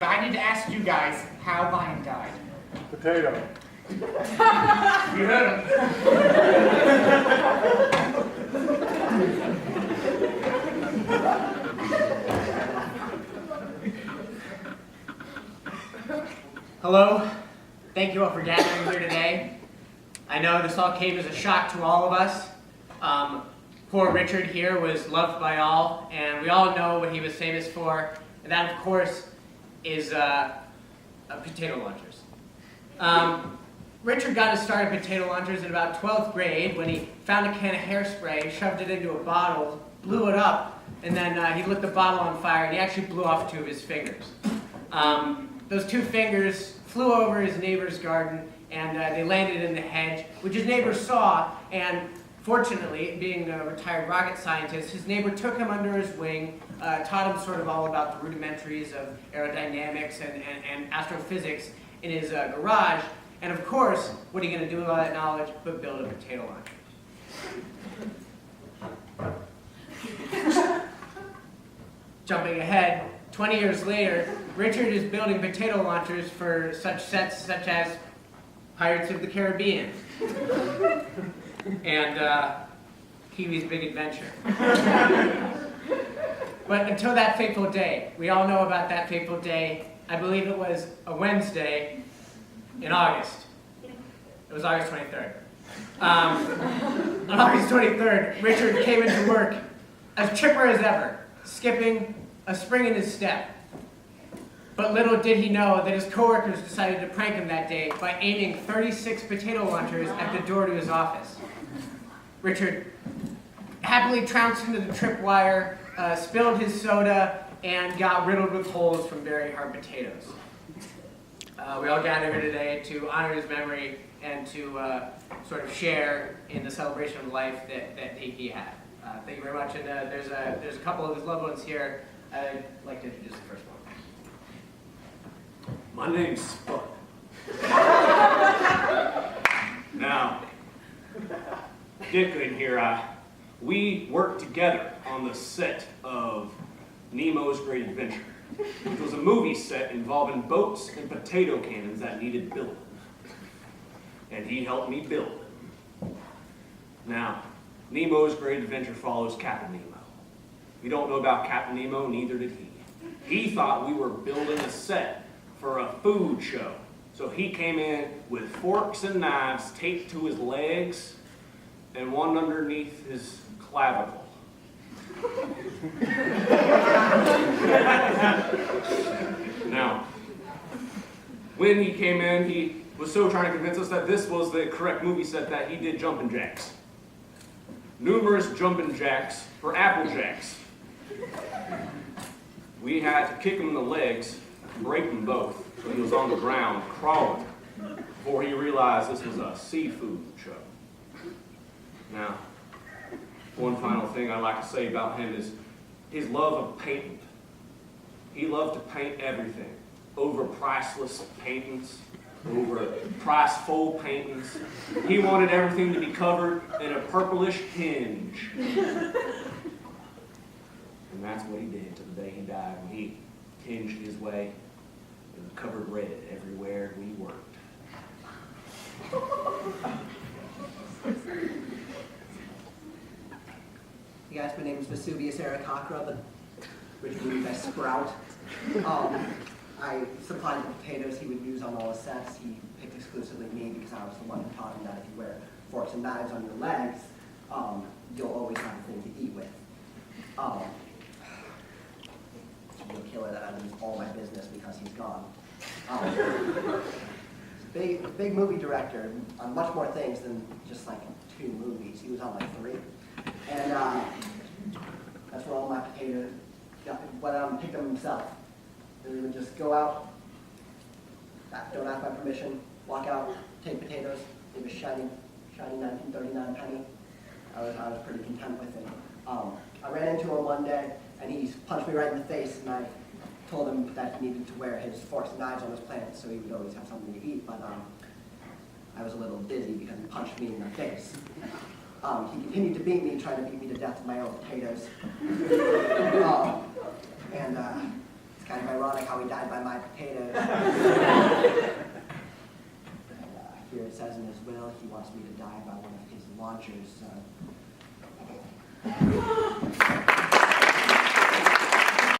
I need to ask you guys how Vine died. Potato. You heard him. Hello. Thank you all for gathering here today. I know this all came as a shock to all of us. Poor Richard here was loved by all, and we all know what he was famous for, and that, of course, is potato launchers. Richard got his start at potato launchers in about 12th grade when he found a can of hairspray, shoved it into a bottle, blew it up, and then he lit the bottle on fire, and he actually blew off 2 of his fingers. Those 2 fingers flew over his neighbor's garden, and they landed in the hedge, which his neighbor saw, and fortunately, being a retired rocket scientist, his neighbor took him under his wing, taught him sort of all about the rudimentaries of aerodynamics and astrophysics in his garage. And of course, what are you going to do with all that knowledge but build a potato launcher? Jumping ahead, 20 years later, Richard is building potato launchers for such sets such as Pirates of the Caribbean and Pee-wee's Big Adventure. But until that fateful day, we all know about that fateful day. I believe it was a Wednesday in August. It was August 23rd. On August 23rd, Richard came into work as chipper as ever, skipping a spring in his step. But little did he know that his coworkers decided to prank him that day by aiming 36 potato launchers at the door to his office. Richard happily trounced into the tripwire, spilled his soda, and got riddled with holes from very hard potatoes. We all gather here today to honor his memory and to sort of share in the celebration of life that he had. Thank you very much. And there's a couple of his loved ones here. I'd like to introduce the first one. My name's Spud. Now, Dick in here, we worked together on the set of Nemo's Great Adventure, which was a movie set involving boats and potato cannons that needed building. And he helped me build them. Now, Nemo's Great Adventure follows Captain Nemo. If you don't know about Captain Nemo, neither did he. He thought we were building a set for a food show. So he came in with forks and knives taped to his legs and one underneath his clavicle. Now, when he came in, he was so trying to convince us that this was the correct movie set that he did jumping jacks. Numerous jumping jacks for Apple Jacks. We had to kick him in the legs, break them both, so he was on the ground crawling before he realized this was a seafood show. Now, one final thing I'd like to say about him is his love of painting. He loved to paint everything. Over priceless paintings, over price-full paintings. He wanted everything to be covered in a purplish tinge. And that's what he did to the day he died, when he tinged his way and covered red everywhere we worked. Hey guys, my name is Vesuvius Arakakra, but originally by Sprout. I supplied the potatoes he would use on all his sets. He picked exclusively me because I was the one who taught him that if you wear forks and knives on your legs, you'll always have a thing to eat with. It's a real killer that I lose all my business because he's gone. Big movie director on much more things than just like 2 movies. He was on like 3. And that's where all my potatoes went out and picked them himself. And we would just go out, don't ask my permission, walk out, take potatoes. It was shiny 1939 penny. I was pretty content with it. I ran into him one day, and he punched me right in the face, and I told him that he needed to wear his forks and knives on his plants so he would always have something to eat, but I was a little dizzy because he punched me in the face. He continued to beat me, trying to beat me to death with my own potatoes. And kind of ironic how he died by my potatoes. Here it says in his will he wants me to die by one of his launchers.